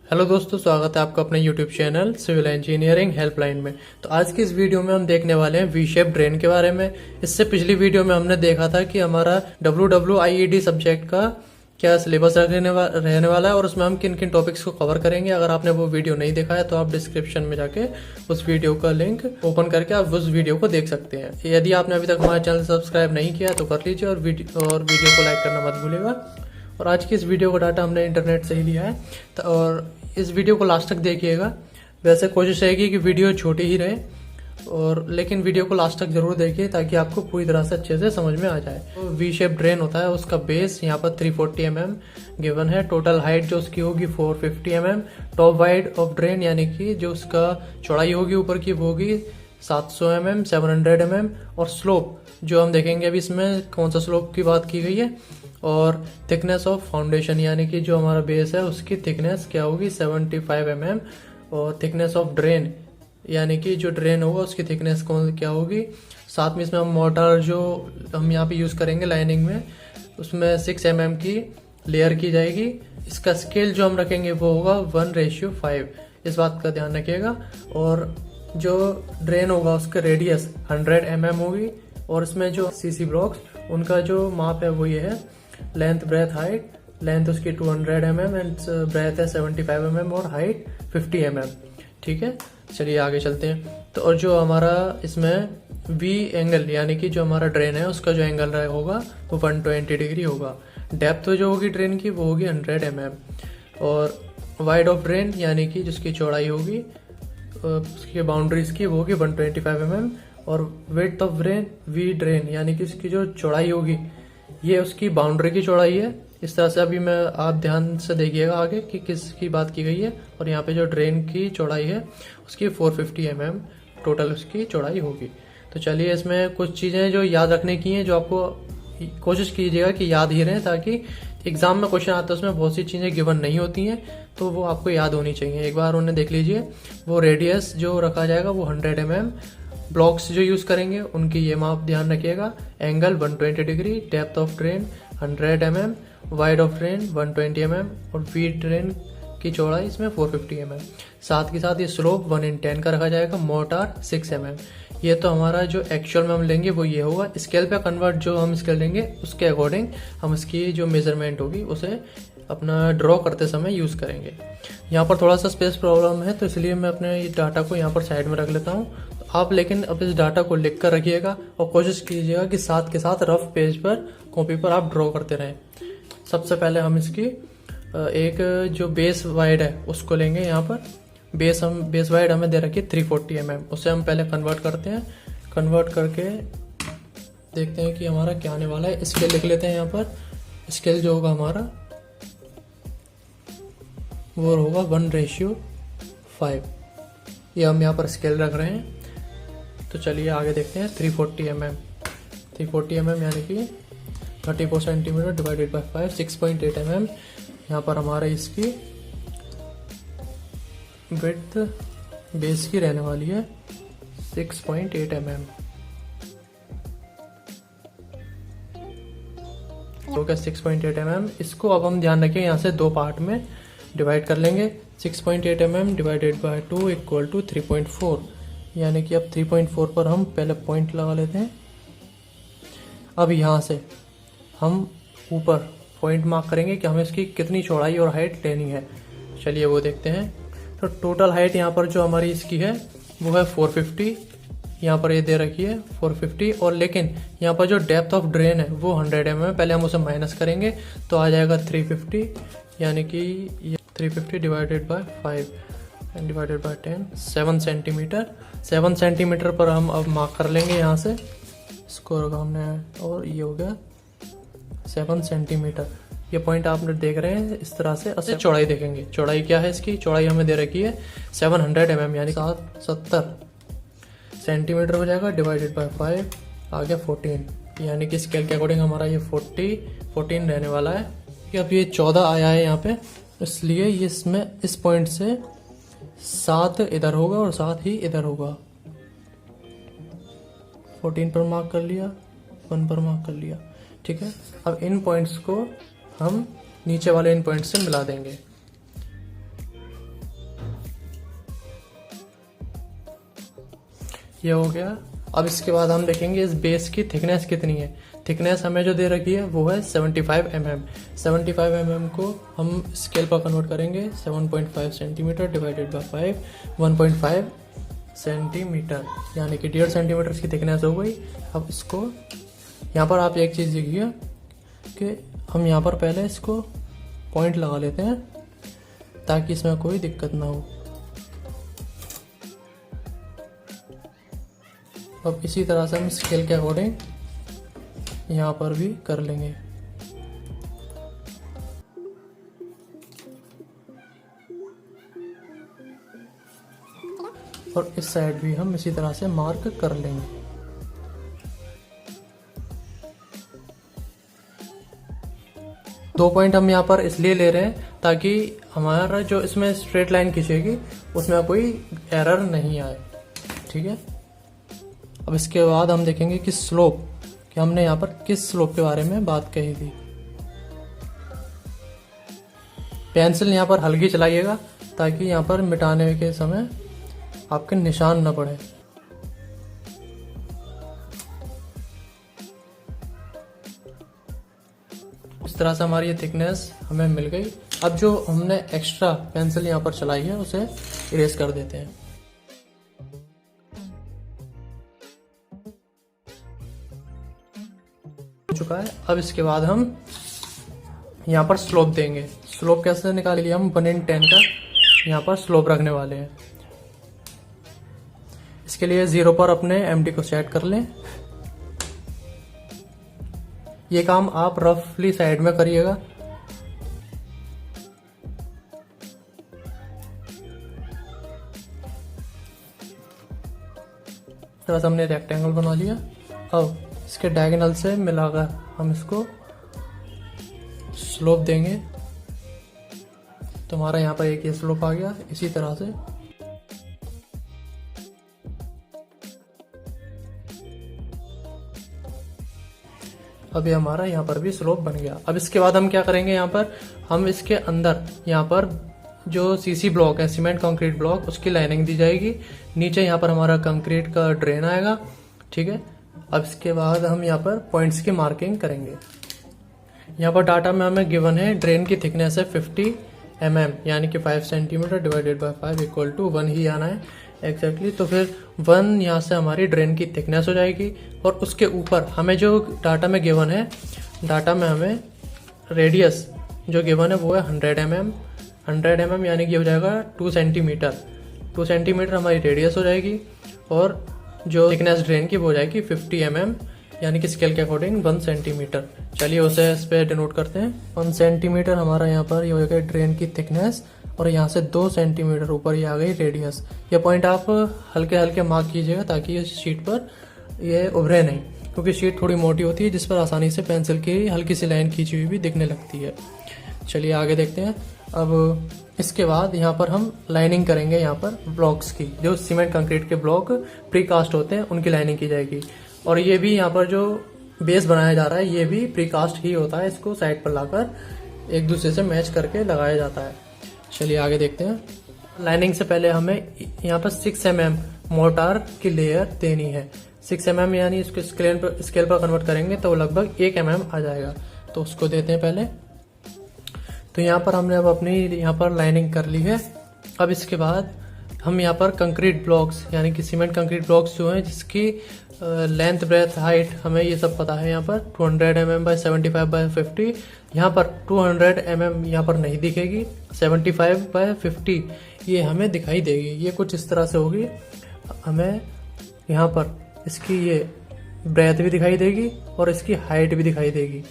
Hello दोस्तों, स्वागत है आपका अपने YouTube channel civil engineering helpline में। तो आज की इस वीडियो में हम देखने वाले हैं वी शेप ड्रेन के बारे में। इससे पिछली वीडियो में हमने देखा था कि हमारा WWIED सब्जेक्ट का क्या सिलेबस रहने वाला है और उसमें हम किन किन टॉपिक्स को कवर करेंगे। अगर आपने वो वीडियो नहीं देखा है तो आप डिस्क्रिप्शन में जाके उस वीडियो का लिंक ओपन करके आप उस वीडियो को देख सकते हैं। यदि आपने अभी तक हमारे चैनल सब्सक्राइब नहीं किया तो कर लीजिए और वीडियो को लाइक करना मत भूलिएगा। और आज की इस वीडियो का डाटा हमने इंटरनेट से ही लिया है और इस वीडियो को लास्ट तक देखिएगा। वैसे कोशिश रहेगी कि वीडियो छोटी ही रहे लेकिन वीडियो को लास्ट तक जरूर देखिए ताकि आपको पूरी तरह से अच्छे से समझ में आ जाए। तो वी शेप ड्रेन होता है, उसका बेस यहाँ पर 340 mm गिवन है। टोटल हाइट जो उसकी होगी 450 mm। Top wide of drain यानी कि जो उसका चौड़ाई होगी ऊपर की वो होगी 700 mm 700 mm। और स्लोप जो हम देखेंगे अभी इसमें कौन सा स्लोप की बात की गई है। और थिकनेस ऑफ फाउंडेशन यानी कि जो हमारा बेस है उसकी थिकनेस क्या होगी 75 mm। और थिकनेस ऑफ ड्रेन यानी कि जो ड्रेन होगा उसकी थिकनेस क्या होगी। साथ में इसमें हम मोर्टार जो हम यहाँ पे यूज़ करेंगे लाइनिंग में उसमें 6 mm की लेयर की जाएगी। इसका स्केल जो हम रखेंगे वो होगा 1:5। इस बात का ध्यान रखिएगा। और जो ड्रेन होगा उसका रेडियस 100 mm होगी। और इसमें जो सीसी ब्लॉक्स उनका जो माप है वो ये है, लेंथ ब्रेथ हाइट। लेंथ उसकी 200 mm एंड ब्रेथ है 75 mm और हाइट 50 mm। ठीक है, चलिए आगे चलते हैं। तो और जो हमारा इसमें वी एंगल यानी कि जो हमारा ड्रेन है उसका जो एंगल होगा वो 120 डिग्री होगा। डेप्थ जो होगी ड्रेन की वो होगी 100 mm। और वाइड ऑफ ड्रेन यानी कि जिसकी चौड़ाई होगी उसकी बाउंड्रीज की वो होगी 125 mm। और width of drain V drain यानी कि उसकी जो चौड़ाई होगी ये उसकी बाउंड्री की चौड़ाई है। इस तरह से अभी मैं आप ध्यान से देखिएगा आगे कि किसकी बात की गई है। और यहाँ पे जो ड्रेन की चौड़ाई है उसकी 450 mm टोटल उसकी चौड़ाई होगी। तो चलिए इसमें कुछ चीज़ें जो याद रखने की हैं जो आपको कोशिश कीजिएगा कि याद ही रहें ताकि एग्जाम में क्वेश्चन आता है उसमें बहुत सी चीज़ें गिवन नहीं होती हैं तो वो आपको याद होनी चाहिए। एक बार उन्हें देख लीजिए। वो रेडियस जो रखा जाएगा वो 100 mm। ब्लॉक्स जो यूज़ करेंगे उनकी ये माप ध्यान रखिएगा। Angle 120 degree. Depth of drain 100 mm। Wide of drain 120 mm। और वी ड्रेन की चौड़ाई इसमें 450 mm। साथ के साथ ये स्लोप 1/10 का रखा जाएगा। Mortar 6 mm। ये तो हमारा जो एक्चुअल में हम लेंगे वो ये होगा। स्केल पे कन्वर्ट जो हम स्केल लेंगे उसके अकॉर्डिंग हम इसकी जो मेजरमेंट होगी उसे अपना ड्रॉ करते समय यूज़ करेंगे। यहाँ पर थोड़ा सा स्पेस प्रॉब्लम है तो इसलिए मैं अपने डाटा को यहाँ पर साइड में रख लेता हूँ। आप लेकिन अब इस डाटा को लिख कर रखिएगा और कोशिश कीजिएगा कि साथ के साथ रफ पेज पर कॉपी पर आप ड्रॉ करते रहें। सबसे पहले हम इसकी एक जो बेस वाइड है उसको लेंगे। यहाँ पर बेस वाइड हमें दे रखी है 340 mm। उसे हम पहले कन्वर्ट करते हैं। कन्वर्ट करके देखते हैं कि हमारा क्या आने वाला है। स्केल लिख लेते हैं। यहाँ पर स्केल जो होगा हमारा वो होगा 1:5। ये हम यहाँ पर स्केल रख रहे हैं। तो चलिए आगे देखते हैं। 340 mm 340 mm यानी कि 34 सेंटीमीटर डिवाइडेड बाय 5 6.8 mm। यहाँ पर हमारा इसकी विड्थ बेस की रहने वाली है 6.8 mm। तो क्या 6.8 mm। इसको अब हम ध्यान रखें यहाँ से दो पार्ट में डिवाइड कर लेंगे। 6.8 mm divided by 2 equal to 3.4 यानी कि अब 3.4 पर हम पहले पॉइंट लगा लेते हैं। अब यहाँ से हम ऊपर पॉइंट मार्क करेंगे कि हमें इसकी कितनी चौड़ाई और हाइट लेनी है। चलिए वो देखते हैं। तो टोटल हाइट यहाँ पर जो हमारी इसकी है वो है 450। यहाँ पर ये दे रखी है 450। और लेकिन यहाँ पर जो डेप्थ ऑफ ड्रेन है वो 100 mm है। पहले हम उसे माइनस करेंगे तो आ जाएगा 350 यानी कि 350 divided by 5 and divided by 10 7 centimetre. 7 centimetre पर हम अब मार्क कर लेंगे यहाँ से इसको हमने। और ये हो गया 7 सेंटीमीटर। ये पॉइंट आप देख रहे हैं इस तरह से। अच्छा चौड़ाई देखेंगे। चौड़ाई क्या है इसकी? चौड़ाई हमें दे रखी है 700 mm यानी 70 सेंटीमीटर हो जाएगा डिवाइडेड बाय 5 आ गया 14 यानी कि स्केल के अकॉर्डिंग हमारा ये 14 रहने वाला है। कि अब ये 14 आया है यहाँ पे इसलिए ये इसमें इस पॉइंट से 7 इधर होगा और 7 ही इधर होगा। 14 पर मार्क कर लिया, 1 पर मार्क कर लिया। ठीक है, अब इन पॉइंट्स को हम नीचे वाले इन पॉइंट्स से मिला देंगे। ये हो गया। अब इसके बाद हम देखेंगे इस बेस की थिकनेस कितनी है। थिकनेस हमें जो दे रखी है वो है 75 mm। 75 mm को हम स्केल पर कन्वर्ट करेंगे 7.5 सेंटीमीटर डिवाइडेड बाय 5, 1.5 सेंटीमीटर, यानी कि 1.5 सेंटीमीटर इसकी थिकनेस हो गई। अब इसको यहाँ पर आप एक चीज़ देखिए कि हम यहाँ पर पहले इसको पॉइंट लगा लेते हैं ताकि इसमें कोई दिक्कत ना हो। अब इसी तरह से हम स्केल के अकॉर्डिंग यहाँ पर भी कर लेंगे। और इस साइड भी हम इसी तरह से मार्क कर लेंगे। दो पॉइंट हम यहाँ पर इसलिए ले रहे हैं ताकि हमारा जो इसमें स्ट्रेट लाइन खींचेगी उसमें कोई एरर नहीं आए। ठीक है। अब इसके बाद हम देखेंगे कि स्लोप, कि हमने यहाँ पर किस स्लोप के बारे में बात कही थी। पेंसिल यहाँ पर हल्की चलाइएगा ताकि यहाँ पर मिटाने के समय आपके निशान न पड़े। इस तरह से हमारी ये थिकनेस हमें मिल गई। अब जो हमने एक्स्ट्रा पेंसिल यहाँ पर चलाई है उसे इरेज कर देते हैं। चुका है। अब इसके बाद हम यहाँ पर स्लोप देंगे। स्लोप कैसे निकालेंगे? हम 1/10 का यहाँ पर स्लोप रखने वाले हैं। इसके लिए 0 पर अपने एमडी को सेट कर लें। ये काम आप रफली साइड में करिएगा। तरह से हमने रेक्टेंगल बना लिया। अब इसके डायगोनल से मिलाकर हम इसको स्लोप देंगे तो हमारा यहाँ पर एक ये स्लोप आ गया। इसी तरह से अब ये हमारा यहाँ पर भी स्लोप बन गया। अब इसके बाद हम क्या करेंगे, यहाँ पर हम इसके अंदर यहाँ पर जो सीसी ब्लॉक है, सीमेंट कंक्रीट ब्लॉक, उसकी लाइनिंग दी जाएगी। नीचे यहाँ पर हमारा कंक्रीट का ड्रेन आएगा। ठीक है। अब इसके बाद हम यहाँ पर पॉइंट्स की मार्किंग करेंगे। यहाँ पर डाटा में हमें गिवन है ड्रेन की थिकनेस है 50 mm, यानी कि 5 centimetre divided by 5 equal to 1 ही आना है एग्जैक्टली। तो फिर 1 यहाँ से हमारी ड्रेन की थिकनेस हो जाएगी। और उसके ऊपर हमें जो डाटा में गिवन है, डाटा में हमें रेडियस जो गिवन है वो है 100 mm। 100 mm यानी कि हो जाएगा 2 सेंटीमीटर। 2 सेंटीमीटर हमारी रेडियस हो जाएगी और जो थिकनेस ड्रेन की वो हो जाएगी 50 mm, यानी कि स्केल के अकॉर्डिंग 1 सेंटीमीटर। चलिए उसे इस पे डिनोट करते हैं। 1 सेंटीमीटर हमारा यहाँ पर ये हो जाएगा ड्रेन की थिकनेस और यहाँ से 2 सेंटीमीटर ऊपर ये आ गई रेडियस। ये पॉइंट आप हल्के हल्के मार्क कीजिएगा ताकि इस शीट पर ये उभरे नहीं, क्योंकि शीट थोड़ी मोटी होती है जिस पर आसानी से पेंसिल की हल्की सी लाइन खींची हुई भी दिखने लगती है। चलिए आगे देखते हैं। अब इसके बाद यहाँ पर हम लाइनिंग करेंगे। यहाँ पर ब्लॉक्स की, जो सीमेंट कंक्रीट के ब्लॉक प्रीकास्ट होते हैं उनकी लाइनिंग की जाएगी। और ये भी यहाँ पर जो बेस बनाया जा रहा है ये भी प्रीकास्ट ही होता है। इसको साइड पर लाकर एक दूसरे से मैच करके लगाया जाता है। चलिए आगे देखते हैं। लाइनिंग से पहले हमें यहाँ पर 6 mm मोर्टार की लेयर देनी है। 6 mm यानी इसको स्केल पर कन्वर्ट करेंगे तो लगभग 1 mm आ जाएगा। तो उसको देते हैं पहले। तो यहाँ पर हमने अब अपनी यहाँ पर लाइनिंग कर ली है। अब इसके बाद हम यहाँ पर कंक्रीट ब्लॉक्स यानी कि सीमेंट कंक्रीट ब्लॉक्स जो हैं जिसकी लेंथ ब्रेथ हाइट हमें ये सब पता है। यहाँ पर 200 mm बाय 75 बाय 50। यहाँ पर 200 mm यहाँ पर नहीं दिखेगी, 75 बाय 50 ये हमें दिखाई देगी। ये कुछ इस तरह से होगी। हमें यहाँ पर इसकी ये ब्रेथ भी दिखाई देगी और इसकी हाइट भी दिखाई देगी।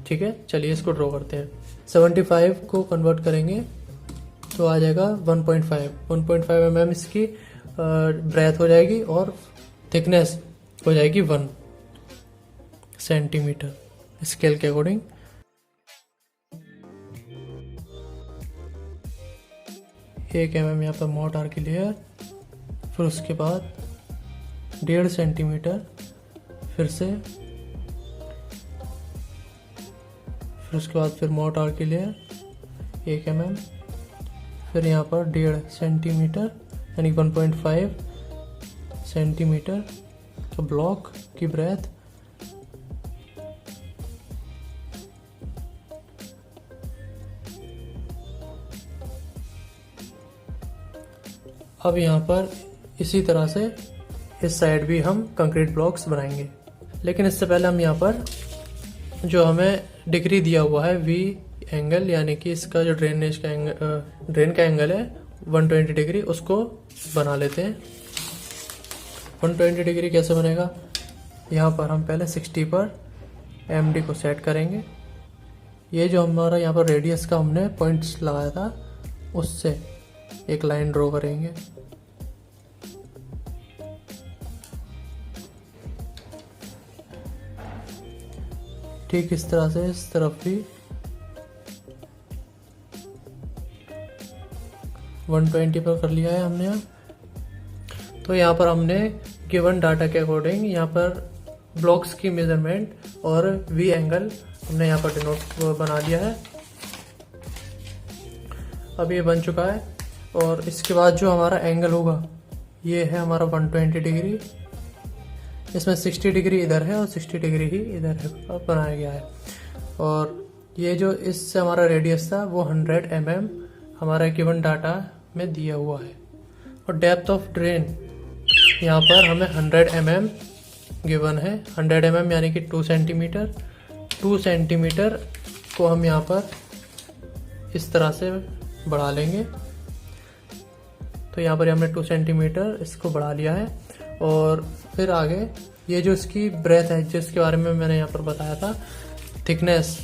ठीक है। चलिए इसको ड्रॉ करते हैं। 75 को कन्वर्ट करेंगे तो आ जाएगा 1.5 mm इसकी ब्रेथ हो जाएगी और थिकनेस हो जाएगी 1 सेंटीमीटर स्केल के अकॉर्डिंग। एक mm यहाँ पर मोर्टार की लेयर, फिर उसके बाद 1.5 सेंटीमीटर, फिर उसके बाद फिर मोर्टार की लेयर 1 mm, फिर यहाँ पर 1.5 सेंटीमीटर यानी 1.5 सेंटीमीटर का ब्लॉक की ब्रेथ। अब यहाँ पर इसी तरह से इस साइड भी हम कंक्रीट ब्लॉक्स बनाएंगे, लेकिन इससे पहले हम यहाँ पर जो हमें डिग्री दिया हुआ है वी एंगल, यानी कि इसका जो ड्रेन का एंगल है 120 डिग्री, उसको बना लेते हैं। 120 डिग्री कैसे बनेगा? यहाँ पर हम पहले 60 पर MD को सेट करेंगे। ये जो हमारा यहाँ पर रेडियस का हमने पॉइंट्स लगाया था, उससे एक लाइन ड्रॉ करेंगे। ठीक इस तरह से इस तरफ भी 120 पर कर लिया है हमने यहाँ। तो यहाँ पर हमने गिवन डाटा के अकॉर्डिंग यहाँ पर ब्लॉक्स की मेजरमेंट और वी एंगल हमने यहाँ पर डिनोट बना लिया है। अब ये बन चुका है, और इसके बाद जो हमारा एंगल होगा ये है हमारा 120 डिग्री। इसमें 60 डिग्री इधर है और 60 डिग्री ही इधर है, बनाया गया है। और ये जो इससे हमारा रेडियस था वो 100 mm हमारा गिवन डाटा में दिया हुआ है। और डेप्थ ऑफ ड्रेन यहाँ पर हमें 100 mm गिवन है। 100 mm यानी कि 2 सेंटीमीटर। 2 सेंटीमीटर को हम यहाँ पर इस तरह से बढ़ा लेंगे। तो यहाँ पर हमने 2 सेंटीमीटर इसको बढ़ा लिया है। और फिर आगे ये जो इसकी ब्रेथ है, जिसके बारे में मैंने यहाँ पर बताया था, थिकनेस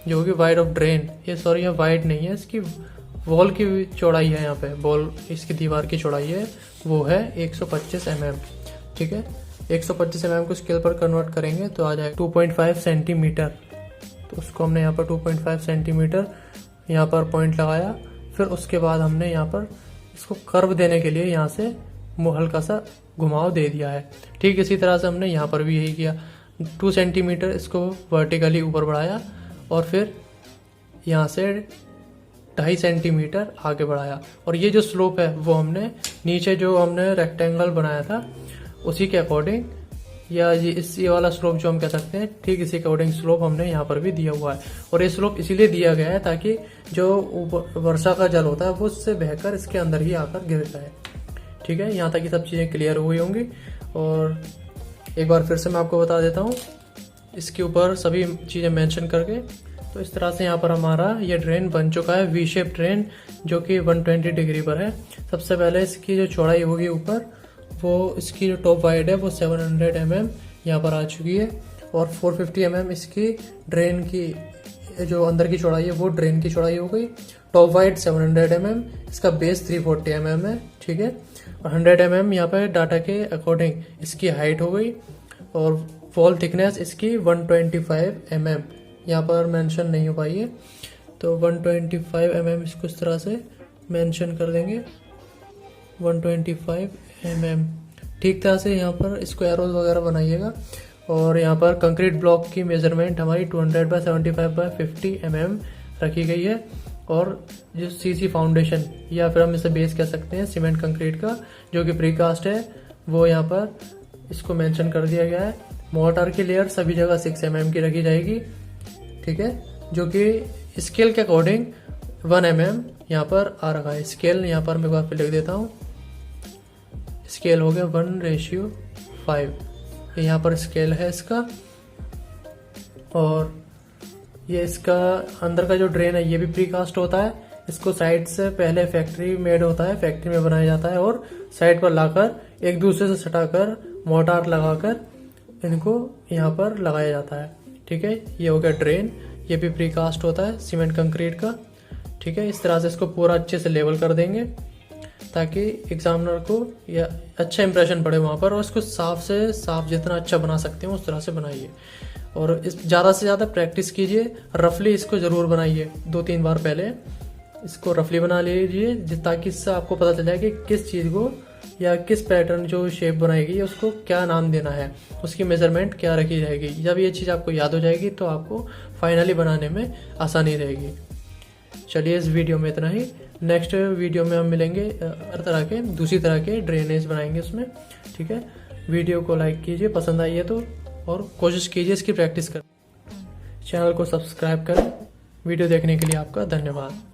जो कि वाइड ऑफ ड्रेन, ये सॉरी यहाँ वाइड नहीं है, इसकी वॉल की चौड़ाई है, यहाँ पे वॉल इसकी दीवार की चौड़ाई है वो है 125 mm। ठीक है, 125 mm को स्केल पर कन्वर्ट करेंगे तो आ जाएगा 2.5 सेंटीमीटर। तो उसको हमने यहाँ पर 2.5 सेंटीमीटर यहाँ पर पॉइंट लगाया। फिर उसके बाद हमने यहाँ पर इसको कर्व देने के लिए यहाँ से हल्का सा घुमाव दे दिया है। ठीक इसी तरह से हमने यहाँ पर भी यही किया। 2 सेंटीमीटर इसको वर्टिकली ऊपर बढ़ाया और फिर यहाँ से 2.5 सेंटीमीटर आगे बढ़ाया। और ये जो स्लोप है वो हमने नीचे जो हमने रेक्टेंगल बनाया था उसी के अकॉर्डिंग, या ये वाला स्लोप जो हम कह सकते हैं, ठीक इसी अकॉर्डिंग स्लोप हमने यहाँ पर भी दिया हुआ है। और ये स्लोप इसीलिए दिया गया है ताकि जो वर्षा का जल होता है वो उससे बहकर इसके अंदर ही आकर गिर जाए। ठीक है, यहाँ तक ये सब चीज़ें क्लियर हुई होंगी। और एक बार फिर से मैं आपको बता देता हूँ इसके ऊपर सभी चीज़ें मेंशन करके। तो इस तरह से यहाँ पर हमारा ये ड्रेन बन चुका है, वी शेप ड्रेन, जो कि 120 डिग्री पर है। सबसे पहले इसकी जो चौड़ाई होगी ऊपर, वो इसकी जो टॉप वाइड है वो 700 mm यहाँ पर आ चुकी है। और 450 mm इसकी ड्रेन की जो अंदर की चौड़ाई है वो ड्रेन की चौड़ाई हो गई। टॉप वाइड 700 mm, इसका बेस 340 mm है। ठीक है, और 100 mm यहाँ पर डाटा के अकॉर्डिंग इसकी हाइट हो गई। और वॉल थिकनेस इसकी 125 mm यहाँ पर मेंशन नहीं हो पाई है, तो 125 mm इसको इस तरह से मेंशन कर देंगे, 125 mm। ठीक तरह से यहाँ पर इसको एरोज वगैरह बनाइएगा। और यहाँ पर कंक्रीट ब्लॉक की मेजरमेंट हमारी 200/75/50 mm रखी गई है। और जो सीसी फाउंडेशन, या फिर हम इसे बेस कह सकते हैं, सीमेंट कंक्रीट का जो कि प्रीकास्ट है, वो यहाँ पर इसको मेंशन कर दिया गया है। मोर्टार की लेयर सभी जगह 6 mm की रखी जाएगी। ठीक है, जो कि स्केल के अकॉर्डिंग 1 mm यहाँ पर आ रखा है। स्केल यहाँ पर मैं एक बार फिर लिख देता हूँ, स्केल हो गया 1:5। यहाँ पर स्केल है इसका। और ये इसका अंदर का जो ड्रेन है ये भी प्रीकास्ट होता है। इसको साइड से पहले फैक्ट्री मेड होता है, फैक्ट्री में बनाया जाता है, और साइड पर लाकर एक दूसरे से सटाकर मोर्टार लगाकर इनको यहाँ पर लगाया जाता है। ठीक है, ये हो गया ड्रेन, ये भी प्रीकास्ट होता है सीमेंट कंक्रीट का। ठीक है, इस तरह से इसको पूरा अच्छे से लेवल कर देंगे ताकि एग्जामिनर को या अच्छा इंप्रेशन पड़े वहाँ पर, और इसको साफ से साफ जितना अच्छा बना सकते हैं उस तरह से बनाइए। और इस ज़्यादा से ज़्यादा प्रैक्टिस कीजिए, रफली इसको ज़रूर बनाइए। 2-3 बार पहले इसको रफली बना लीजिए, ताकि इससे आपको पता चल जाए कि किस चीज़ को या किस पैटर्न जो शेप बनाएगी उसको क्या नाम देना है, उसकी मेजरमेंट क्या रखी जाएगी। जब ये चीज़ आपको याद हो जाएगी तो आपको फाइनली बनाने में आसानी रहेगी। चलिए, इस वीडियो में इतना ही। नेक्स्ट वीडियो में हम मिलेंगे, हर तरह के दूसरी तरह के ड्रेनेज बनाएंगे उसमें। ठीक है, वीडियो को लाइक कीजिए पसंद आई है तो, और कोशिश कीजिए इसकी प्रैक्टिस कर। चैनल को सब्सक्राइब करें। वीडियो देखने के लिए आपका धन्यवाद।